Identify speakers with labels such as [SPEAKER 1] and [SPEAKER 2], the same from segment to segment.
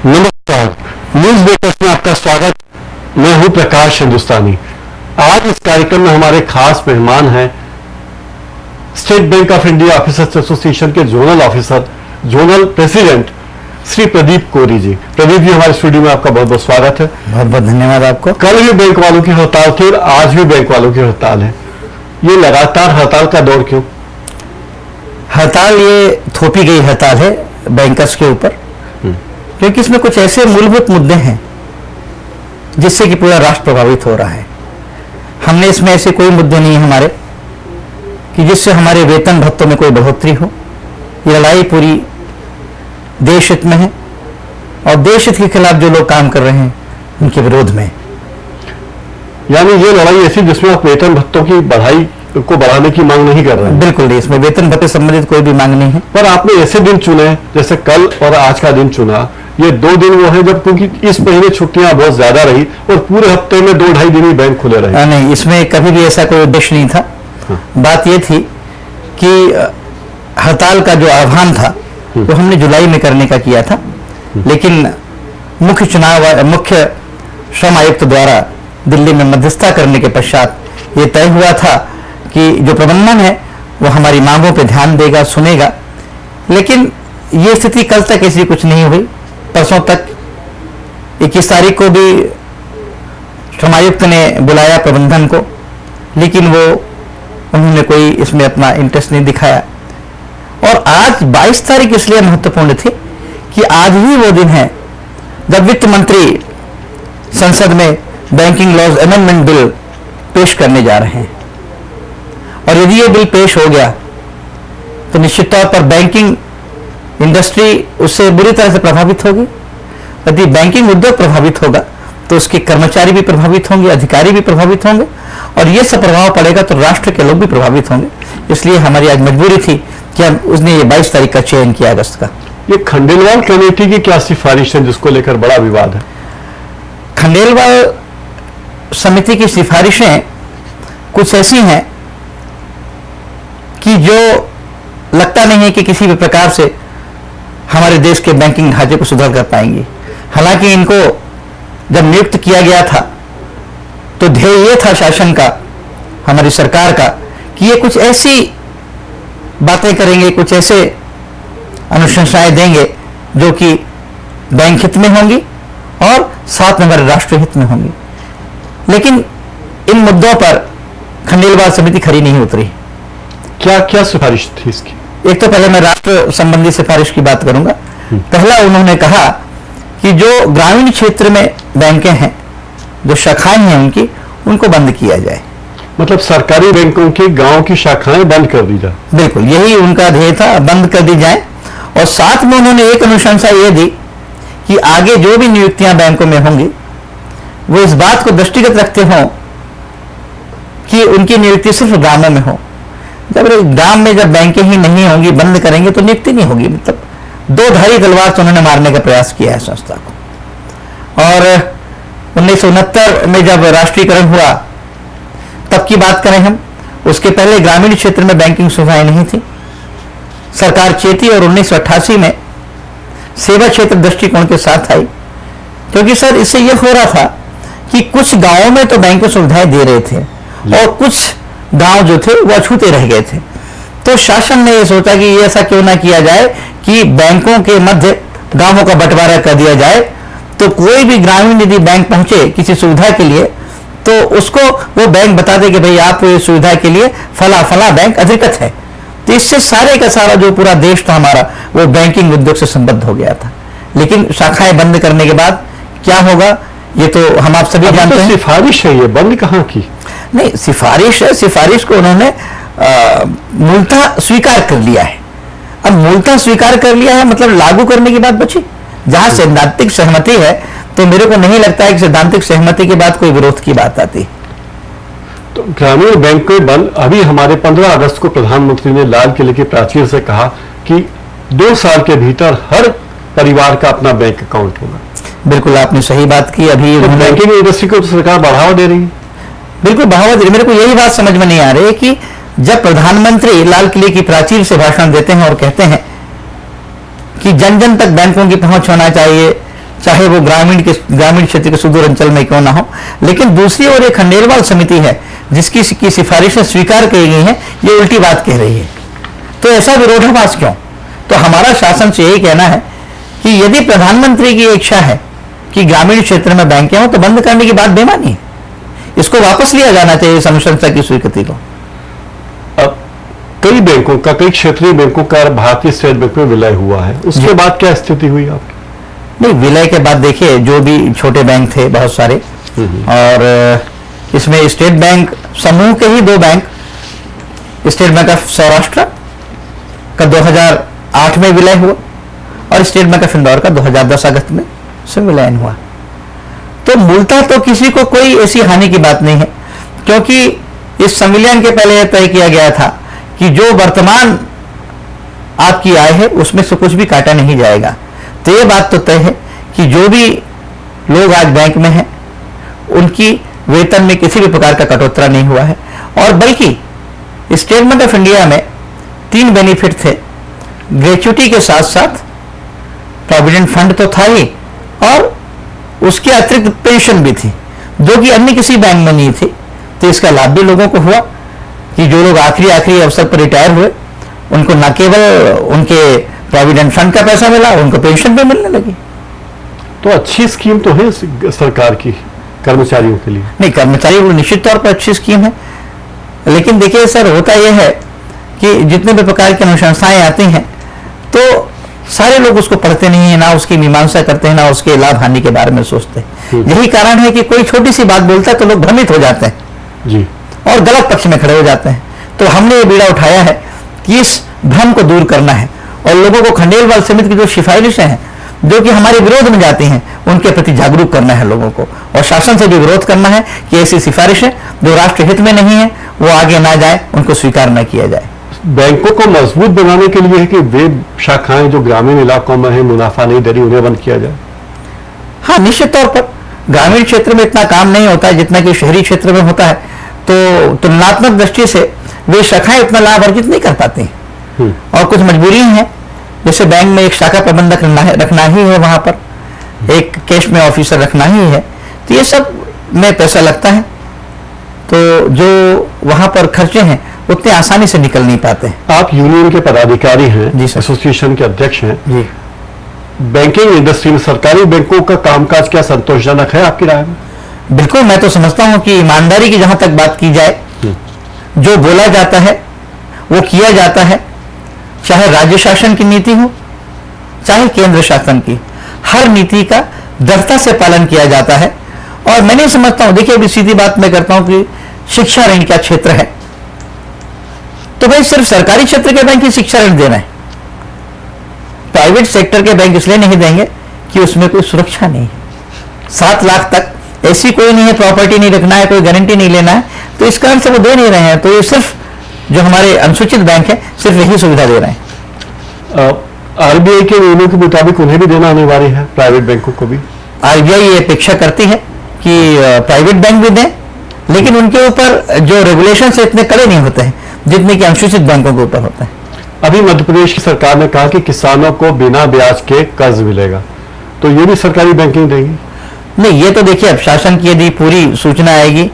[SPEAKER 1] नमस्कार, news breakers में आपका स्वागत। मैं हूं प्रकाश हिंदुस्तानी। आज इस कार्यक्रम में हमारे खास मेहमान हैं state bank of India officers association के जोनल प्रेसिडेंट श्री प्रदीप कोरी जी। प्रदीप जी, हमारे स्टूडियो में आपका बहुत बहुत स्वागत है।
[SPEAKER 2] बहुत बहुत धन्यवाद आपको।
[SPEAKER 1] कल भी बैंक वालों की हड़ताल थी और आज भी बैंक वालों की हड़ताल है। ये लगातार हड़ताल का दौर क्यों?
[SPEAKER 2] हड़ताल ये थोपी गई हड़ताल है बैंकर्स के ऊपर, क्योंकि इसमें कुछ ऐसे मूलभूत मुद्दे हैं जिससे कि पूरा राष्ट्र प्रभावित हो रहा है। हमने इसमें ऐसे कोई मुद्दे नहीं हमारे कि जिससे हमारे वेतन भत्तों में कोई बढ़ोतरी हो। ये लड़ाई पूरी देश हित में है और देश हित के खिलाफ जो लोग काम कर रहे हैं उनके विरोध में।
[SPEAKER 1] यानी ये लड़ाई ऐसी जिसमें आप वेतन भत्तों की बढ़ाई को बढ़ाने की मांग नहीं कर रहे हैं?
[SPEAKER 2] बिल्कुल नहीं, इसमें वेतन भत्ते संबंधित कोई भी मांग नहीं है।
[SPEAKER 1] पर आपने ऐसे दिन चुने जैसे कल और आज का दिन चुना, ये 2 दिन वो है जब क्योंकि इस महीने छुट्टियां बहुत ज्यादा रही और पूरे हफ्ते में 2-2.5 दिन ही बैंक खुले रहे।
[SPEAKER 2] नहीं, इसमें कभी भी ऐसा कोई उद्देश्य नहीं था। बात यह थी कि हड़ताल का जो आह्वान था वो हमने जुलाई में करने का किया था, लेकिन मुख्य श्रम आयुक्त द्वारा दिल्ली में मध्यस्थता करने के पश्चात ये तय हुआ था कि जो प्रबंधन है वो हमारी मांगों पे ध्यान देगा, सुनेगा। लेकिन ये स्थिति कल तक ऐसी कुछ नहीं हुई। परसों तक 21 तारीख को भी श्रम आयुक्त ने बुलाया प्रबंधन को, लेकिन उन्होंने कोई इसमें अपना इंटरेस्ट नहीं दिखाया। और आज 22 तारीख इसलिए महत्वपूर्ण थी कि आज ही वो दिन है जब वित्त मंत्री संसद में बैंकिंग लॉज अमेंडमेंट बिल पेश करने जा रहे हैं। और यदि ये बिल पेश हो गया तो निश्चित तौर पर बैंकिंग इंडस्ट्री उससे बुरी तरह से प्रभावित होगी। यदि बैंकिंग उद्योग प्रभावित होगा तो उसके कर्मचारी भी प्रभावित होंगे, अधिकारी भी प्रभावित होंगे, और ये सब प्रभाव पड़ेगा तो राष्ट्र के लोग भी प्रभावित होंगे। इसलिए हमारी आज मजबूरी थी कि उसने ये 22 तारीख का चयन किया अगस्त का।
[SPEAKER 1] ये खंडेलवाल कमेटी की क्या सिफारिश है जिसको लेकर बड़ा विवाद है?
[SPEAKER 2] खंडेलवाल समिति की सिफारिशें कुछ ऐसी हैं कि जो लगता नहीं है कि किसी भी प्रकार से हमारे देश के बैंकिंग ढांचे को सुधार कर पाएंगी। हालांकि इनको जब नियुक्त किया गया था तो ध्येय ये था शासन का, हमारी सरकार का, कि ये कुछ ऐसी बातें करेंगे, कुछ ऐसे अनुशंसाएं देंगे जो कि बैंक हित में होंगी और साथ में हमारे राष्ट्र हित में होंगी। लेकिन इन मुद्दों पर खंडेलवाल समिति खरी नहीं उतरी।
[SPEAKER 1] क्या क्या सिफारिश थी इसकी?
[SPEAKER 2] एक तो पहले मैं राष्ट्र संबंधी सिफारिश की बात करूंगा। पहला उन्होंने कहा कि जो ग्रामीण क्षेत्र में बैंकें हैं, जो शाखाएं हैं उनको बंद किया जाए।
[SPEAKER 1] मतलब सरकारी बैंकों की गांव की शाखाएं बंद कर दी जाए।
[SPEAKER 2] बिल्कुल, यही उनका ध्येय था, बंद कर दी जाए। और साथ में उन्होंने एक अनुशंसा ये दी कि आगे जो भी नियुक्तियां बैंकों में होंगी वो इस बात को दृष्टिगत रखते हों कि उनकी नियुक्ति सिर्फ ग्रामों में हो। जब गांव में जब बैंकें ही नहीं होंगी, बंद करेंगे तो नियुक्ति नहीं होगी। मतलब दो धारी तलवार से उन्होंने मारने का प्रयास किया है संस्था को। और 1969 में जब राष्ट्रीयकरण हुआ तब की बात करें हम, उसके पहले ग्रामीण क्षेत्र में बैंकिंग सुविधाएं नहीं थी। सरकार चेती और 1988 में सेवा क्षेत्र दृष्टिकोण के साथ आई, क्योंकि सर इससे यह हो रहा था कि कुछ गांवों में तो बैंक सुविधाएं दे रहे थे और कुछ गांव जो थे वो अछूते रह गए थे। तो शासन ने यह सोचा कि ये ऐसा क्यों ना किया जाए कि बैंकों के मध्य गांवों का बंटवारा कर दिया जाए, तो कोई भी ग्रामीण यदि बैंक पहुंचे किसी सुविधा के लिए तो उसको वो बैंक बता दे कि भाई आप ये सुविधा के लिए फला फला बैंक अधिकृत है। तो इससे सारे का सारा जो पूरा देश था हमारा वो बैंकिंग उद्योग से संबद्ध हो गया था। लेकिन शाखाएं बंद करने के बाद क्या होगा ये तो हम आप सभी जानते हैं।
[SPEAKER 1] सिफारिश है, ये बंद कहाँ की?
[SPEAKER 2] नहीं, सिफारिश है। सिफारिश को उन्होंने मूलतः स्वीकार कर लिया है। अब मूलतः स्वीकार कर लिया है मतलब लागू करने की बात बची। जहां सैद्धांतिक सहमति है तो मेरे को नहीं लगता है कि सैद्धांतिक सहमति के बाद कोई विरोध की बात आती।
[SPEAKER 1] तो ग्रामीण बैंक के बंद, अभी हमारे 15 अगस्त को प्रधानमंत्री ने लाल किले की प्राचीर से कहा कि 2 साल के भीतर हर परिवार का अपना बैंक अकाउंट होगा।
[SPEAKER 2] बिल्कुल आपने सही बात की। अभी
[SPEAKER 1] तो बैंकिंग इंडस्ट्री को तो सरकार बढ़ावा दे रही है।
[SPEAKER 2] बिल्कुल बढ़ावा दे रही। मेरे को यही बात समझ में नहीं आ रही कि जब प्रधानमंत्री लाल किले की प्राचीर से भाषण देते हैं और कहते हैं कि जन जन तक बैंकों की पहुंच होना चाहिए, चाहे वो ग्रामीण क्षेत्र के सुदूर अंचल में क्यों ना हो। लेकिन दूसरी ओर एक खंडेलवाल समिति है जिसकी सिफारिशें स्वीकार की गई हैं, ये उल्टी बात कह रही है। तो ऐसा विरोधाभास क्यों? तो हमारा शासन से यही कहना है कि यदि प्रधानमंत्री की इच्छा है कि ग्रामीण क्षेत्र में बैंकें हों तो बंद करने की बात बेमानी है, इसको वापस लिया जाना चाहिए इस अनुशंसा की स्वीकृति को।
[SPEAKER 1] अब कई बैंकों का, कई क्षेत्रीय बैंकों का भारतीय स्टेट बैंक में विलय हुआ है, उसके बाद क्या स्थिति हुई आपकी?
[SPEAKER 2] नहीं, विलय के बाद देखिए जो भी छोटे बैंक थे बहुत सारे, और इसमें स्टेट बैंक समूह के ही 2 bank, state bank of Saurashtra का 2008 में विलय हुआ और स्टेट बैंक ऑफ इंदौर का 2010 अगस्त में से विलयन हुआ। तो मूलतः तो किसी को कोई ऐसी हानि की बात नहीं है, क्योंकि इस संविलियन के पहले यह तय किया गया था कि जो वर्तमान आपकी आय है उसमें से कुछ भी काटा नहीं जाएगा। तो ये बात तो तय है कि जो भी लोग आज बैंक में हैं उनकी वेतन में किसी भी प्रकार का कटौती नहीं हुआ है। और बल्कि स्टेट बैंक ऑफ इंडिया में 3 बेनिफिट थे, ग्रेच्युटी के साथ साथ प्रोविडेंट फंड तो था ही, और उसके अतिरिक्त पेंशन भी थी, जो कि अन्य किसी बैंक में नहीं थी। तो इसका लाभ भी लोगों को हुआ कि जो लोग आखिरी अवसर पर रिटायर हुए उनको न केवल उनके प्रोविडेंट फंड का पैसा मिला, उनको पेंशन भी मिलने लगी।
[SPEAKER 1] तो अच्छी स्कीम तो है सरकार की कर्मचारियों के लिए।
[SPEAKER 2] नहीं, कर्मचारियों को निश्चित तौर पर अच्छी स्कीम है, लेकिन देखिए सर, होता यह है कि जितने भी प्रकार की अनुशंसाएं आती हैं तो सारे लोग उसको पढ़ते नहीं है, ना उसकी मीमांसा करते हैं, ना उसके लाभ हानि के बारे में सोचते हैं। यही कारण है कि कोई छोटी सी बात बोलता है तो लोग भ्रमित हो जाते हैं
[SPEAKER 1] जी, और
[SPEAKER 2] गलत पक्ष में खड़े हो जाते हैं। तो हमने ये बीड़ा उठाया है कि इस भ्रम को दूर करना है और लोगों को खंडेलवाल समिति की जो सिफारिशें हैं जो कि हमारे विरोध में जाती हैं उनके प्रति जागरूक करना है लोगों को, और शासन से भी विरोध करना है कि ऐसी सिफारिशें जो राष्ट्र हित में नहीं है वो आगे ना जाए, उनको स्वीकार न किया जाए।
[SPEAKER 1] बैंकों को मजबूत बनाने के लिए है कि वे शाखाएं जो ग्रामीण इलाकों में है मुनाफा नहीं दे रही उन्हें बंद किया जाए।
[SPEAKER 2] हाँ, निश्चित तौर पर ग्रामीण क्षेत्र में इतना काम नहीं होता है जितना कि शहरी क्षेत्र में होता है, तो तुलनात्मक दृष्टि से वे शाखाएं उतना लाभ अर्जित नहीं कर पाती और कुछ मजबूरी है, जैसे बैंक में एक शाखा प्रबंधक रखना ही है, वहां पर एक कैश में ऑफिसर रखना ही है, तो ये सब में पैसा लगता है, तो जो वहां पर खर्चे हैं उतने आसानी से निकल नहीं पाते हैं।
[SPEAKER 1] आप यूनियन के पदाधिकारी हैं,
[SPEAKER 2] जी सर,
[SPEAKER 1] एसोसिएशन के अध्यक्ष हैं
[SPEAKER 2] जी।
[SPEAKER 1] बैंकिंग इंडस्ट्री में सरकारी बैंकों का कामकाज क्या संतोषजनक है आपकी राय में?
[SPEAKER 2] बिल्कुल, मैं तो समझता हूं कि ईमानदारी की जहां तक बात की जाए, जो बोला जाता है वो किया जाता है, चाहे राज्य शासन की नीति हो चाहे केंद्र शासन की, हर नीति का दृढ़ता से पालन किया जाता है। और मैं नहीं समझता हूं, देखिए अभी सीधी बात मैं करता हूं कि शिक्षा ऋण का क्षेत्र है तो भाई सिर्फ सरकारी क्षेत्र के बैंक ही शिक्षा ऋण दे रहे हैं, प्राइवेट सेक्टर के बैंक इसलिए नहीं देंगे कि उसमें कोई सुरक्षा नहीं है। 7 लाख तक ऐसी कोई नहीं है, प्रॉपर्टी नहीं रखना है, कोई गारंटी नहीं लेना है, तो इस कारण से वो दे नहीं रहे हैं। तो ये सिर्फ जो हमारे अनुसूचित बैंक है सिर्फ यही सुविधा दे रहे हैं।
[SPEAKER 1] आरबीआई के नियमों के मुताबिक उन्हें भी देना अनिवार्य है, प्राइवेट बैंकों को भी।
[SPEAKER 2] आरबीआई ये अपेक्षा करती है कि प्राइवेट बैंक भी दें, लेकिन उनके ऊपर जो रेगुलेशन है इतने कड़े नहीं होते हैं जितने कि अनुसूचित बैंकों के ऊपर होते हैं।
[SPEAKER 1] अभी मध्य प्रदेश की सरकार ने कहा कि किसानों को बिना ब्याज के कर्ज मिलेगा, तो ये भी सरकारी बैंकिंग देंगी?
[SPEAKER 2] नहीं, ये तो देखिए अब शासन की यदि पूरी सूचना आएगी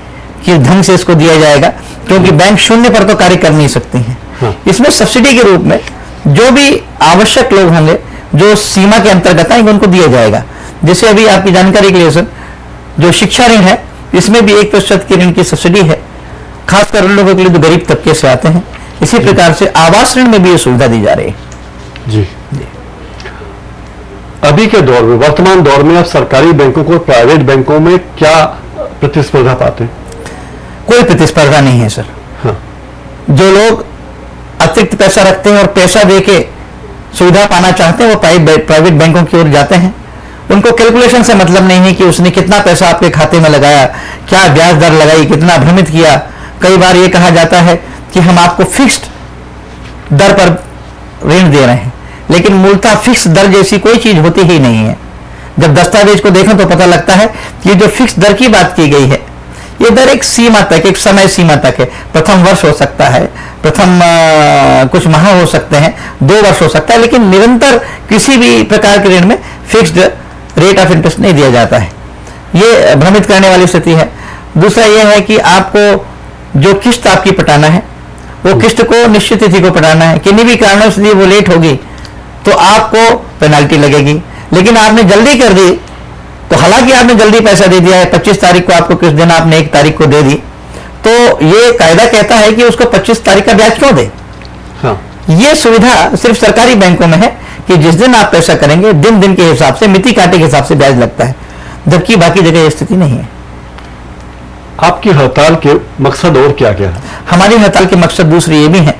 [SPEAKER 2] कि ढंग से इसको दिया जाएगा, क्योंकि बैंक शून्य पर तो कार्य कर नहीं सकते हैं।
[SPEAKER 1] हाँ।
[SPEAKER 2] इसमें सब्सिडी के रूप में जो भी आवश्यक लोग होंगे जो सीमा के अंतर्गत आएंगे उनको दिया जाएगा। जैसे अभी आपकी जानकारी के लिए सर, जो शिक्षा ऋण है इसमें भी 1% की ऋण की सब्सिडी है, खासकर उन लोगों के लिए जो गरीब तबके से आते हैं। इसी प्रकार से आवास ऋण में भी ये सुविधा दी जा रही है।
[SPEAKER 1] जी। अभी के दौर में, वर्तमान दौर में आप सरकारी बैंकों को प्राइवेट बैंकों में क्या प्रतिस्पर्धा पाते हैं?
[SPEAKER 2] कोई प्रतिस्पर्धा नहीं है सर।
[SPEAKER 1] हाँ।
[SPEAKER 2] जो लोग अतिरिक्त पैसा रखते हैं और पैसा देके सुविधा पाना चाहते हैं वो प्राइवेट बैंकों की ओर जाते हैं। उनको कैलकुलेशन से मतलब नहीं है कि उसने कितना पैसा आपके खाते में लगाया, क्या ब्याज दर लगाई, कितना भ्रमित किया। कई बार ये कहा जाता है कि हम आपको फिक्स्ड दर पर ऋण दे रहे हैं, लेकिन मूलतः फिक्स दर जैसी कोई चीज होती ही नहीं है। जब दस्तावेज को देखें तो पता लगता है कि जो फिक्स दर की बात की गई है ये दर एक सीमा तक, एक समय सीमा तक है। प्रथम वर्ष हो सकता है, प्रथम कुछ माह हो सकते हैं, 2 वर्ष हो सकता है, लेकिन निरंतर किसी भी प्रकार के ऋण में फिक्स्ड रेट ऑफ इंटरेस्ट नहीं दिया जाता है। ये भ्रमित करने वाली स्थिति है। दूसरा यह है कि आपको जो किस्त आपकी पटाना है वो किस्त को निश्चित तिथि को पटाना है। किन्हीं भी कारणों से वो लेट होगी तो आपको पेनल्टी लगेगी। लेकिन आपने जल्दी कर दी तो हालांकि आपने जल्दी पैसा दे दिया है, 25 तारीख को आपको किस्त देना, आपने 1 तारीख को दे दी, तो ये कायदा कहता है कि उसको 25 तारीख का ब्याज क्यों दे।
[SPEAKER 1] हाँ।
[SPEAKER 2] ये सुविधा सिर्फ सरकारी बैंकों में है कि जिस दिन आप पैसा करेंगे दिन दिन के हिसाब से, मिति कांटे के हिसाब से ब्याज लगता है, जबकि बाकी जगह ये स्थिति नहीं है।
[SPEAKER 1] आपकी हड़ताल के मकसद और क्या क्या है?
[SPEAKER 2] हमारी हड़ताल के मकसद दूसरी ये भी है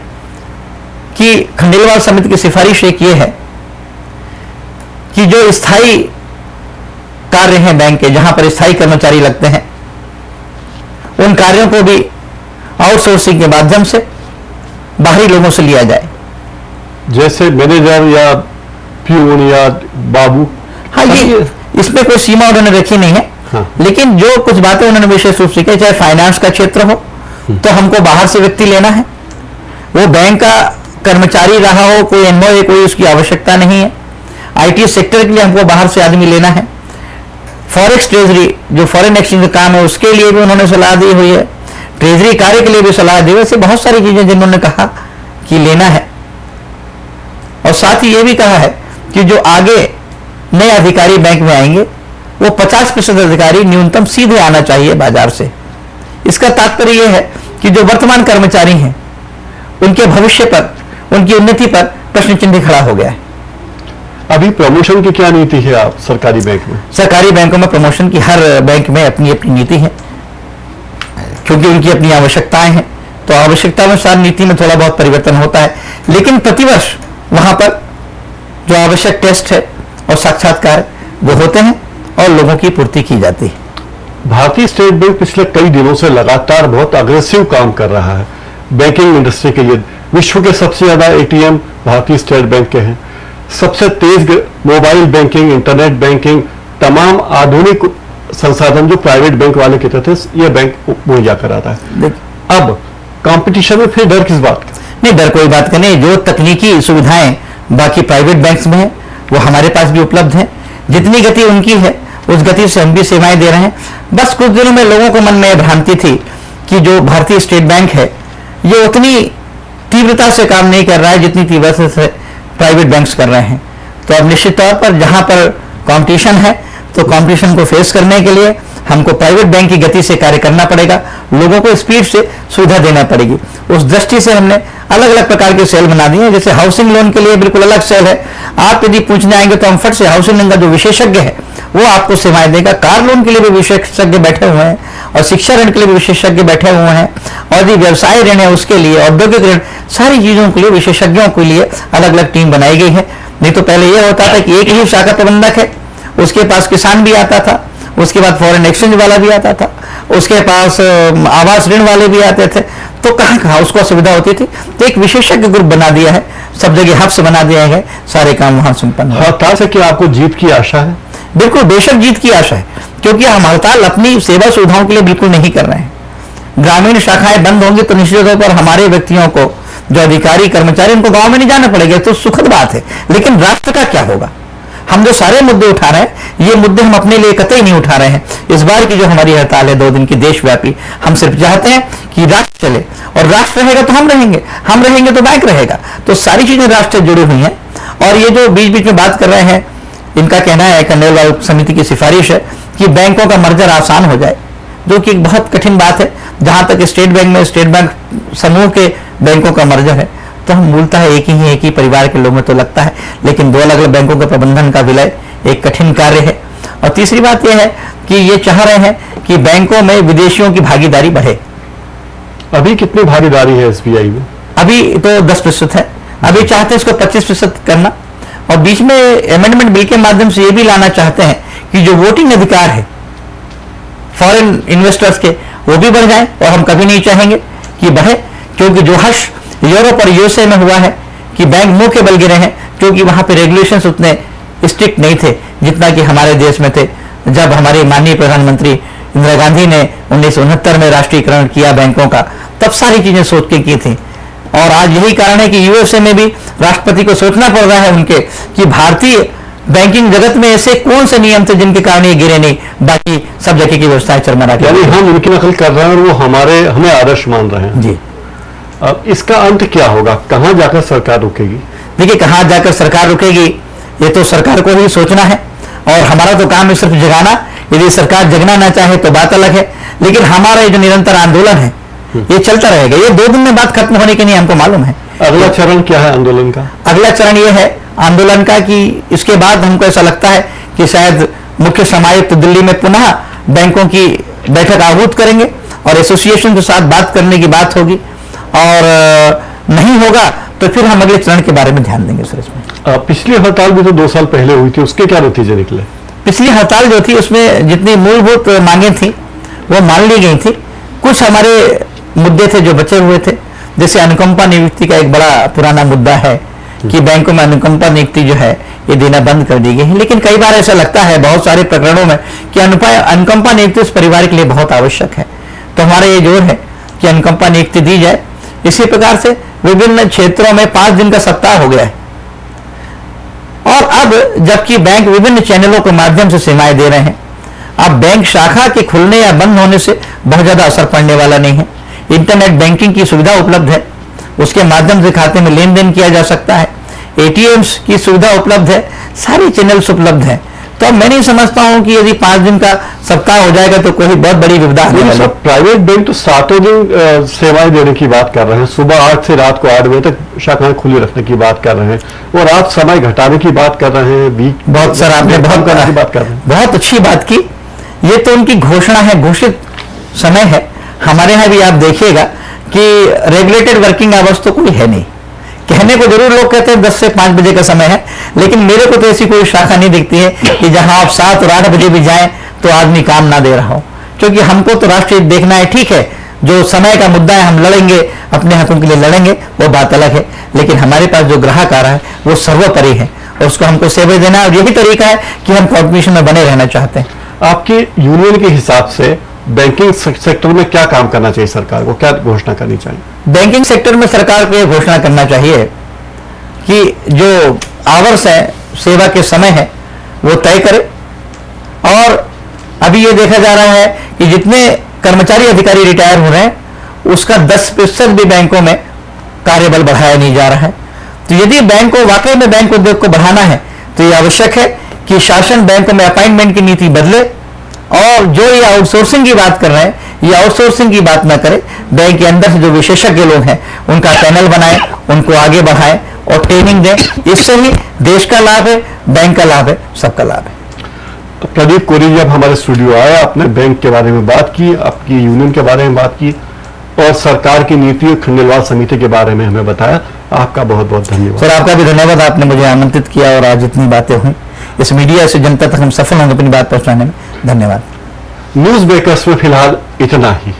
[SPEAKER 2] कि खंडेलवाल समिति की सिफारिश एक ये है कि जो स्थायी कार्य हैं बैंक के, जहां पर स्थायी कर्मचारी लगते हैं, उन कार्यों को भी आउटसोर्सिंग के माध्यम से बाहरी लोगों से लिया जाए,
[SPEAKER 1] जैसे मैनेजर या प्यून या बाबू।
[SPEAKER 2] हाँ, ये इसमें कोई सीमा उन्होंने रखी नहीं है।
[SPEAKER 1] हाँ।
[SPEAKER 2] लेकिन जो कुछ बातें उन्होंने विशेष रूप से कही, चाहे फाइनेंस का क्षेत्र हो तो हमको बाहर से व्यक्ति लेना है, वो बैंक का कर्मचारी रहा हो, कोई एम्प्लॉय, कोई उसकी आवश्यकता नहीं है। आईटी सेक्टर के लिए हमको बाहर से आदमी लेना है। फॉरेक्स ट्रेजरी, जो फॉरेन एक्सचेंज का काम है, उसके लिए भी उन्होंने सलाह दी हुई है। ट्रेजरी कार्य के लिए भी सलाह दी। वैसे बहुत सारी चीजें जिन्होंने कहा कि लेना है। और साथ ही ये भी कहा है कि जो आगे नए अधिकारी बैंक में आएंगे वो 50% अधिकारी न्यूनतम सीधे आना चाहिए बाजार से। इसका तात्पर्य यह है कि जो वर्तमान कर्मचारी हैं उनके भविष्य पर, उनकी उन्नति पर प्रश्न चिन्ह खड़ा हो गया है।
[SPEAKER 1] अभी प्रमोशन की क्या नीति है आप सरकारी बैंक में?
[SPEAKER 2] सरकारी बैंकों में प्रमोशन की हर बैंक में अपनी अपनी नीति है, क्योंकि उनकी अपनी आवश्यकताएं हैं। तो आवश्यकता अनुसार नीति में थोड़ा बहुत परिवर्तन होता है, लेकिन प्रतिवर्ष वहां पर जो आवश्यक टेस्ट है और साक्षात्कार वो होते हैं और लोगों की पूर्ति की जाती है।
[SPEAKER 1] भारतीय स्टेट बैंक पिछले कई दिनों से लगातार बहुत अग्रेसिव काम कर रहा है बैंकिंग इंडस्ट्री के लिए। विश्व के सबसे ज्यादा एटीएम भारतीय स्टेट बैंक के हैं। सबसे तेज मोबाइल बैंकिंग, इंटरनेट बैंकिंग, तमाम आधुनिक संसाधन जो प्राइवेट बैंक वाले कहते थे ये बैंक मुहैया कराता है। अब कंपटीशन में फिर डर किस बात का?
[SPEAKER 2] नहीं, डर कोई बात का नहीं। जो तकनीकी सुविधाएं बाकी प्राइवेट बैंक्स में है वो हमारे पास भी उपलब्ध है। जितनी गति उनकी है उस गति से हम भी सेवाएं दे रहे हैं। बस कुछ दिनों में लोगों को मन में भ्रांति थी कि जो भारतीय स्टेट बैंक है ये उतनी तीव्रता से काम नहीं कर रहा है जितनी तीव्रता से प्राइवेट बैंक्स कर रहे हैं। तो अब निश्चित तौर पर जहां पर कंपटीशन है तो कंपटीशन को फेस करने के लिए हमको प्राइवेट बैंक की गति से कार्य करना पड़ेगा, लोगों को स्पीड से सुविधा देना पड़ेगी। उस दृष्टि से हमने अलग अलग प्रकार के सेल बना दिए हैं। जैसे हाउसिंग लोन के लिए बिल्कुल अलग सेल है। आप यदि पूछने आएंगे तो हम फट से हाउसिंग लोन का जो विशेषज्ञ है वो आपको सेवाएं देगा। कार लोन के लिए भी विशेषज्ञ बैठे हुए हैं और शिक्षा ऋण के लिए भी विशेषज्ञ बैठे हुए हैं, और यदि व्यवसाय ऋण है उसके लिए, औद्योगिक ऋण, सारी चीजों के लिए विशेषज्ञों के लिए अलग अलग टीम बनाई गई है। नहीं तो पहले यह होता था कि एक ही शाखा प्रबंधक है, उसके पास किसान भी आता था, उसके बाद फॉरेन एक्सचेंज वाला भी आता था, उसके पास आवास ऋण वाले भी आते थे। तो कहाँ कहाँ उसको सुविधा होती थी। तो एक विशेषज्ञ ग्रुप बना दिया है, सब जगह हब्स बना दिया है, सारे काम वहां संपन्न हो।
[SPEAKER 1] हड़ताल से क्या आपको जीत की आशा है?
[SPEAKER 2] बिल्कुल, बेशक जीत की आशा है, क्योंकि हम हड़ताल अपनी सेवा सुविधाओं के लिए बिल्कुल नहीं कर रहे हैं। ग्रामीण शाखाएं बंद होंगी तो निश्चित तौर पर हमारे व्यक्तियों को, जो अधिकारी कर्मचारी, उनको गांव में नहीं जाना पड़ेगा, तो सुखद बात है। लेकिन राष्ट्र का क्या होगा? हम जो सारे मुद्दे उठा रहे हैं ये मुद्दे हम अपने लिए कतई नहीं उठा रहे हैं। इस बार की जो हमारी हड़ताल है 2 दिन की देशव्यापी, हम सिर्फ चाहते हैं कि राष्ट्र चले, और राष्ट्र रहेगा तो हम रहेंगे, हम रहेंगे तो बैंक रहेगा। तो सारी चीजें राष्ट्र से जुड़ी हुई हैं। और ये जो बीच बीच में बात कर रहे हैं, इनका कहना है, खंडेलवाल समिति की सिफारिश है कि बैंकों का मर्जर आसान हो जाए, जो कि एक बहुत कठिन बात है। जहां तक स्टेट बैंक में स्टेट बैंक समूह के बैंकों का मर्जर है तो हम मूलतः एक ही परिवार के लोगों में तो लगता है, लेकिन 2 अलग अलग बैंकों के प्रबंधन का विलय एक कठिन कार्य है। और तीसरी बात यह है कि ये चाह रहे हैं कि बैंकों में विदेशियों की भागीदारी बढ़े।
[SPEAKER 1] अभी कितनी भागीदारी है एसबीआई में?
[SPEAKER 2] अभी तो 10% है, अभी चाहते हैं इसको 25% करना, और बीच में अमेंडमेंट बिल के माध्यम से ये भी लाना चाहते हैं कि जो वोटिंग अधिकार है फॉरेन इन्वेस्टर्स के वो भी बढ़ जाए। और हम कभी नहीं चाहेंगे कि बढ़े, क्योंकि जो हर्ष यूरोप और यूएसए में हुआ है कि बैंक मुंह के बल गिरे हैं, क्योंकि वहां पे रेगुलेशंस उतने स्ट्रिक्ट नहीं थे जितना कि हमारे देश में थे। जब हमारे माननीय प्रधानमंत्री इंदिरा गांधी ने 1969 में राष्ट्रीयकरण किया बैंकों का, तब सारी चीजें सोच के की थी। और आज यही कारण है कि यूएसए में भी राष्ट्रपति को सोचना पड़ रहा है उनके कि भारतीय बैंकिंग जगत में ऐसे कौन से नियम थे जिनके कारण ये गिरे नहीं, बाकी सब जगह की व्यवस्थाएं चरमरा के,
[SPEAKER 1] यानी हम उनकी नकल कर रहे हैं और वो हमें आदर्श मान रहे हैं
[SPEAKER 2] जी।
[SPEAKER 1] अब इसका अंत क्या होगा, कहां जाकर सरकार रुकेगी?
[SPEAKER 2] देखिए, कहां जाकर सरकार रुकेगी ये तो सरकार को ही सोचना है, और हमारा तो काम है सिर्फ जगाना। यदि सरकार जगना ना चाहे तो बात अलग है, लेकिन हमारा ये जो निरंतर आंदोलन है ये चलता रहेगा। ये 2 दिन में बात खत्म होने के नहीं हमको मालूम है।
[SPEAKER 1] अगला चरण क्या है आंदोलन का?
[SPEAKER 2] अगला चरण ये है आंदोलन का कि इसके बाद हमको ऐसा लगता है कि शायद मुख्य समायुक्त दिल्ली में पुनः बैंकों की बैठक आहूत करेंगे और एसोसिएशन के साथ बात करने की बात होगी, और नहीं होगा तो फिर हम अगले चरण के बारे में ध्यान देंगे सर। इसमें
[SPEAKER 1] पिछली हड़ताल भी तो 2 साल पहले हुई थी, उसके क्या नतीजे निकले?
[SPEAKER 2] पिछली हड़ताल जो थी उसमें जितनी मूलभूत मांगे थी वो मान ली गई थी। कुछ हमारे मुद्दे थे जो बचे हुए थे, जैसे अनुकंपा नियुक्ति का एक बड़ा पुराना मुद्दा है कि बैंकों में अनुकंपा नियुक्ति जो है ये देना बंद कर दी गई है। लेकिन कई बार ऐसा लगता है बहुत सारे प्रकरणों में कि अनुकंपा नियुक्ति उस परिवार के लिए बहुत आवश्यक है, तो हमारा ये जोर है कि अनुकंपा नियुक्ति दी जाए। इसी प्रकार से विभिन्न क्षेत्रों में 5 दिन का सप्ताह हो गया है, और अब जबकि बैंक विभिन्न चैनलों के माध्यम से सेवाएं दे रहे हैं, अब बैंक शाखा के खुलने या बंद होने से बहुत ज्यादा असर पड़ने वाला नहीं है। इंटरनेट बैंकिंग की सुविधा उपलब्ध है, उसके माध्यम से खाते में लेन देन किया जा सकता है, एटीएम्स की सुविधा उपलब्ध है, सारी चैनल्स उपलब्ध है। तो मैं नहीं समझता हूं कि यदि 5 दिन का सप्ताह हो जाएगा तो कोई बहुत बड़ी विपदा है।
[SPEAKER 1] प्राइवेट बैंक तो 7 दिन सेवाएं देने की बात कर रहे हैं, सुबह 8 से रात को 8 बजे तक शाखाएं खुली रखने की बात कर रहे हैं, और रात समय घटाने की बात कर रहे हैं।
[SPEAKER 2] बहुत सर आपने बहुत
[SPEAKER 1] करने की बात कर रहे हैं,
[SPEAKER 2] बहुत अच्छी बात की। ये तो उनकी घोषणा है, घोषित समय है। हमारे यहाँ भी आप देखिएगा कि रेगुलेटेड वर्किंग आवर्स तो कोई है नहीं। कहने को जरूर लोग कहते हैं 10 से 5 बजे का समय है, लेकिन मेरे को तो ऐसी कोई शाखा नहीं दिखती है कि जहां आप 7 और 8 बजे भी जाएं तो आदमी काम ना दे रहा हो। क्योंकि हमको तो राष्ट्रीय देखना है, ठीक है, जो समय का मुद्दा है हम लड़ेंगे, अपने हकों के लिए लड़ेंगे, वो बात अलग है, लेकिन हमारे पास जो ग्राहक आ रहा है वो सर्वोपरि है और उसको हमको सेवा देना है, और यही तरीका है कि हम कॉर्पोरेशन में बने रहना चाहते हैं।
[SPEAKER 1] आपके यूनियन के हिसाब से बैंकिंग सेक्टर में क्या काम करना चाहिए सरकार को, क्या घोषणा करनी चाहिए?
[SPEAKER 2] बैंकिंग सेक्टर में सरकार को यह घोषणा करना चाहिए कि जो आवर्स है, सेवा के समय है, वो तय करे। और अभी ये देखा जा रहा है कि जितने कर्मचारी अधिकारी रिटायर हो रहे हैं उसका 10% भी बैंकों में कार्यबल बढ़ाया नहीं जा रहा है। तो यदि बैंक को वाकई में बैंक उद्योग को बढ़ाना है तो ये आवश्यक है कि शासन बैंकों में अपॉइंटमेंट की नीति बदले, और जो ये आउटसोर्सिंग की बात कर रहे हैं ये आउटसोर्सिंग की बात ना करे। बैंक के अंदर से जो विशेषज्ञ लोग हैं उनका पैनल बनाए, उनको आगे बढ़ाए और ट्रेनिंग दें। इससे ही देश का लाभ है, बैंक का लाभ है, सबका लाभ है।
[SPEAKER 1] प्रदीप कोरी जब हमारे स्टूडियो आया, आपने बैंक के बारे में बात की, आपकी यूनियन के बारे में बात की, और सरकार की नीति और खंडेलवाल समिति के बारे में हमें बताया। आपका बहुत बहुत धन्यवाद
[SPEAKER 2] सर। आपका भी धन्यवाद, आपने मुझे आमंत्रित किया और आज इतनी बातें हुई। इस मीडिया से जनता तक हम सफल होंगे अपनी बात पहुंचाने में। धन्यवाद।
[SPEAKER 1] न्यूज ब्रेकर्स में फिलहाल इतना ही।